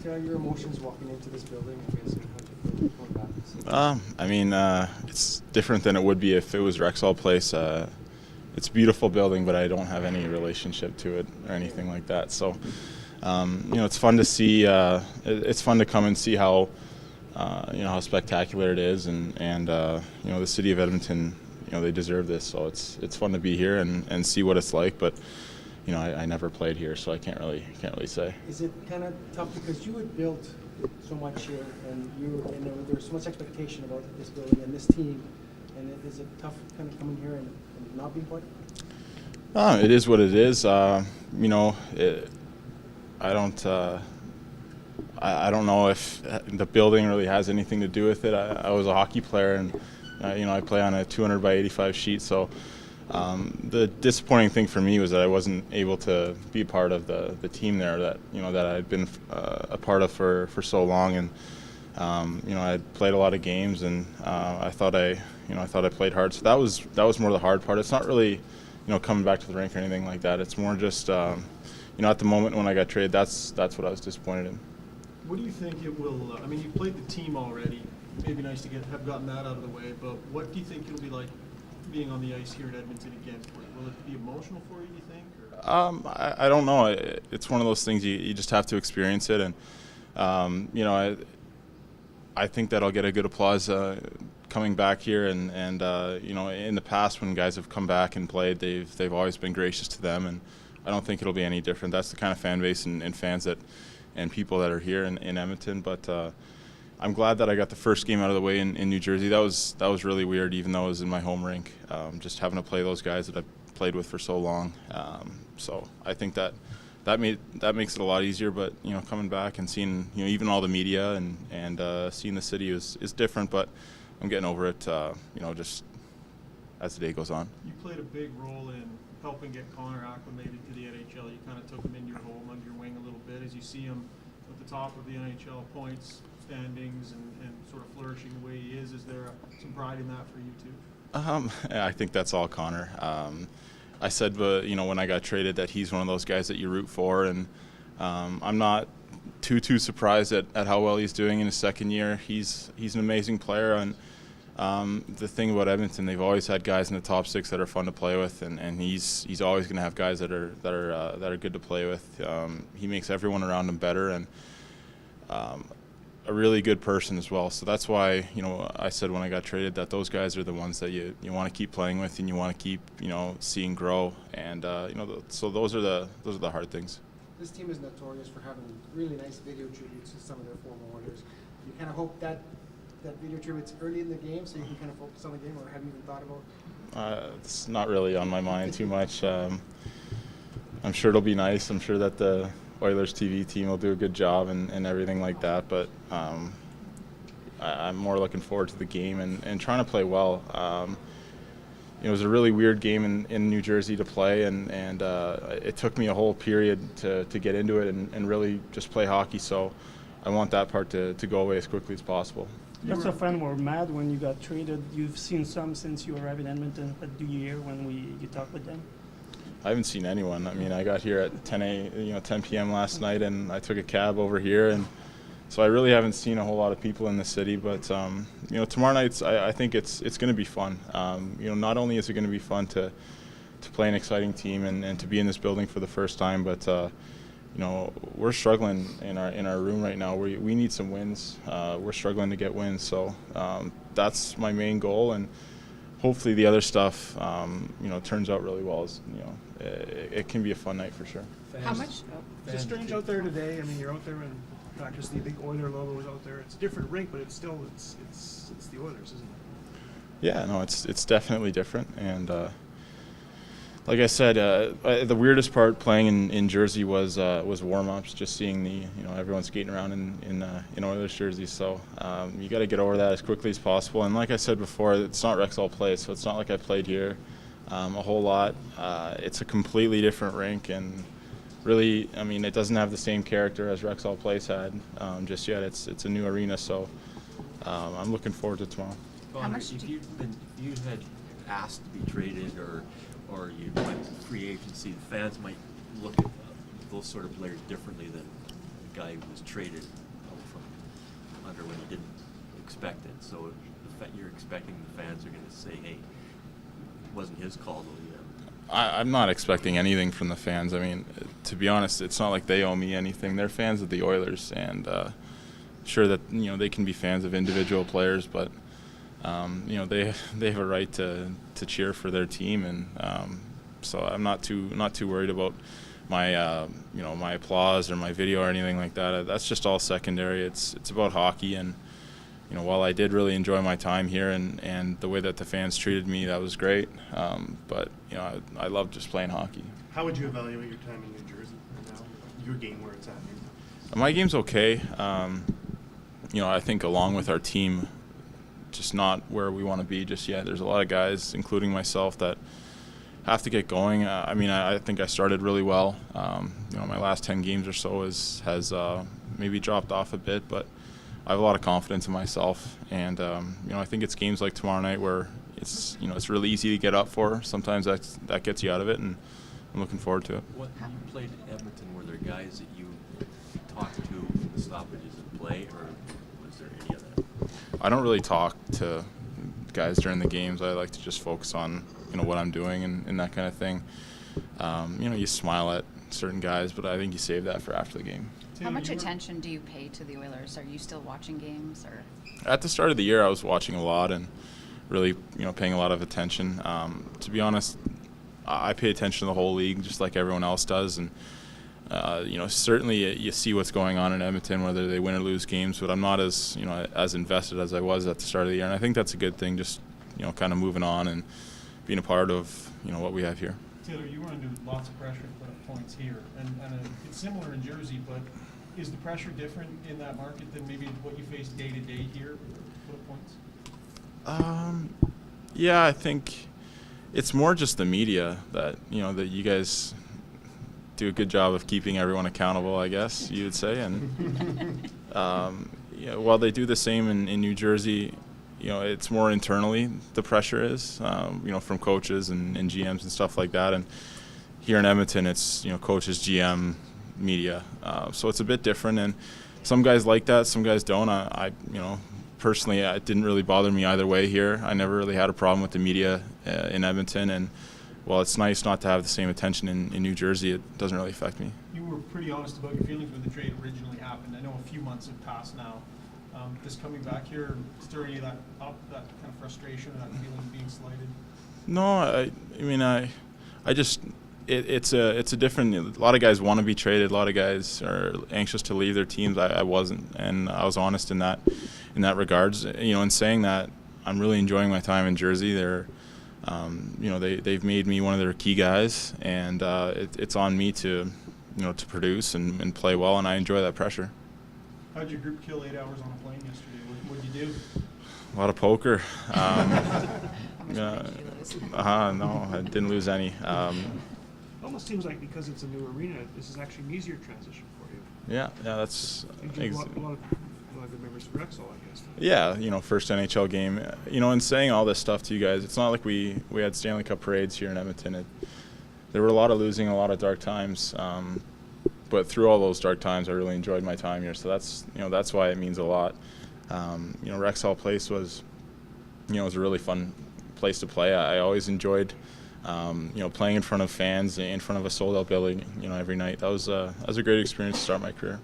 your emotions walking into this building? I guess how do you feel going back? I mean, it's different than it would be if it was Rexall Place. It's a beautiful building, but I don't have any relationship to it or anything like that. So, it's fun to see. It's fun to come and see how, how spectacular it is, and the city of Edmonton, they deserve this. So it's fun to be here and see what it's like. But, I never played here, so I can't really say. Is it kind of tough because you had built so much here, and there was so much expectation about this building and this team, and is it tough kind of coming here and not being part of it? It is what it is. I don't know if the building really has anything to do with it. I was a hockey player, and I play on a 200 by 85 sheet. So the disappointing thing for me was that I wasn't able to be a part of the team there that I'd been a part of for so long. And I had played a lot of games, and I thought I played hard. So that was more the hard part. It's not really coming back to the rink or anything like that. It's more just at the moment when I got traded, that's what I was disappointed in. What do you think it will? I mean, you've played the team already. Maybe nice to have gotten that out of the way. But what do you think it'll be like being on the ice here in Edmonton again? Will it be emotional for you? Do you think? Or? I don't know. It's one of those things you just have to experience it, and I think that I'll get a good applause coming back here, and in the past when guys have come back and played, they've always been gracious to them, and I don't think it'll be any different. That's the kind of fan base and fans and people that are here in Edmonton. But I'm glad that I got the first game out of the way in New Jersey. That was really weird, even though it was in my home rink. Just having to play those guys that I've played with for so long. So I think that makes it a lot easier. But coming back and seeing even all the media and seeing the city is different. But I'm getting over it. Just as the day goes on. You played a big role in helping get Connor acclimated to the NHL. You kind of took him into your home, under your wing a little bit. As you see him at the top of the NHL points standings and sort of flourishing the way he is there some pride in that for you too? I think that's all Connor. I said, when I got traded, that he's one of those guys that you root for, and I'm not too surprised at how well he's doing in his second year. He's an amazing player, and the thing about Edmonton, they've always had guys in the top six that are fun to play with, and he's always going to have guys that are good to play with. He makes everyone around him better, and a really good person as well. So that's why I said when I got traded that those guys are the ones that you want to keep playing with and you want to keep seeing grow, and so those are the hard things. This team is notorious for having really nice video tributes to some of their former Warriors. You kind of hope that video tribute's early in the game so you can kind of focus on the game, or have you even thought about it? It's not really on my mind too much. I'm sure it'll be nice. I'm sure that the Oilers TV team will do a good job and everything like that, but I'm more looking forward to the game and trying to play well. It was a really weird game in New Jersey to play, and it took me a whole period to get into it and really just play hockey, so I want that part to go away as quickly as possible. Lots of fans were mad when you got traded. You've seen some since you arrived in Edmonton. What do you hear when you talk with them? I haven't seen anyone. I mean, I got here at 10 p.m. last night, and I took a cab over here, and so I really haven't seen a whole lot of people in the city. But tomorrow night, I think it's going to be fun. Not only is it going to be fun to play an exciting team and to be in this building for the first time, but we're struggling in our room right now. We need some wins. We're struggling to get wins, so that's my main goal, and hopefully the other stuff turns out really well. It can be a fun night for sure. How much? Is it strange out there today? I mean, you're out there in practice. The big Oiler logo is out there. It's a different rink, but it's still it's the Oilers, isn't it? Yeah, no, it's definitely different, and like I said, the weirdest part playing in Jersey was warm-ups. Just seeing everyone skating around in Oilers jerseys. So you got to get over that as quickly as possible. And like I said before, it's not Rexall Place, so it's not like I played here a whole lot. It's a completely different rink, and really, I mean, it doesn't have the same character as Rexall Place had just yet. It's a new arena, so I'm looking forward to tomorrow. How much if you had asked to be traded or you went free agency, the fans might look at those sort of players differently than guy who was traded out from under when he didn't expect it. So you're expecting the fans are going to say, hey, it wasn't his call though. I'm not expecting anything from the fans. I mean, to be honest, it's not like they owe me anything. They're fans of the Oilers, and sure that they can be fans of individual players, but they have a right to cheer for their team, and so I'm not too worried about my my applause or my video or anything like that. That's just all secondary. It's about hockey, and while I did really enjoy my time here and the way that the fans treated me, that was great. But I love just playing hockey. How would you evaluate your time in New Jersey right now? Your game, where it's at here? My game's okay. I think along with our team, just not where we want to be just yet. There's a lot of guys, including myself, that have to get going. I think I started really well. My last 10 games or so has maybe dropped off a bit, but I have a lot of confidence in myself, and I think it's games like tomorrow night where it's really easy to get up for. Sometimes that gets you out of it, and I'm looking forward to it. When you played Edmonton, were there guys that you talked to in the stoppages of play, or was there any of that? I don't really talk to guys during the games. I like to just focus on what I'm doing and that kind of thing. You smile at certain guys, but I think you save that for after the game. How much attention do you pay to the Oilers? Are you still watching games, or? At the start of the year, I was watching a lot and really, paying a lot of attention. To be honest, I pay attention to the whole league just like everyone else does, and certainly you see what's going on in Edmonton, whether they win or lose games, but I'm not as as invested as I was at the start of the year, and I think that's a good thing. Just kind of moving on and being a part of what we have here. Taylor, you were under lots of pressure to put up points here, and it's similar in Jersey, but is the pressure different in that market than maybe what you face day to day here to put up points? Yeah, I think it's more just the media that that you guys do a good job of keeping everyone accountable, I guess you would say, and while they do the same in New Jersey, it's more internally the pressure is, from coaches and GMs and stuff like that. And here in Edmonton, it's, coaches, GM, media. So it's a bit different. And some guys like that, some guys don't. I personally, it didn't really bother me either way here. I never really had a problem with the media in Edmonton. And while it's nice not to have the same attention in New Jersey, it doesn't really affect me. You were pretty honest about your feelings when the trade originally happened. I know a few months have passed now. Just coming back here, stir any of that up, that kind of frustration, that feeling of being slighted? No, it's a different. A lot of guys want to be traded. A lot of guys are anxious to leave their teams. I wasn't, and I was honest in that regards. In saying that, I'm really enjoying my time in Jersey. They're, they've made me one of their key guys, and it's on me to to produce and play well, and I enjoy that pressure. How did your group kill 8 hours on a plane yesterday? What did you do? A lot of poker. How much money did you lose? No, I didn't lose any. It almost seems like because it's a new arena, this is actually an easier transition for you. Yeah, that's. You do a lot of good members of Rexall, I guess. Yeah, first NHL game. And saying all this stuff to you guys, it's not like we had Stanley Cup parades here in Edmonton. There were a lot of losing, a lot of dark times. But through all those dark times, I really enjoyed my time here. So that's why it means a lot. Rexall Place was a really fun place to play. I always enjoyed, playing in front of fans, in front of a sold-out building, every night. That was a great experience to start my career.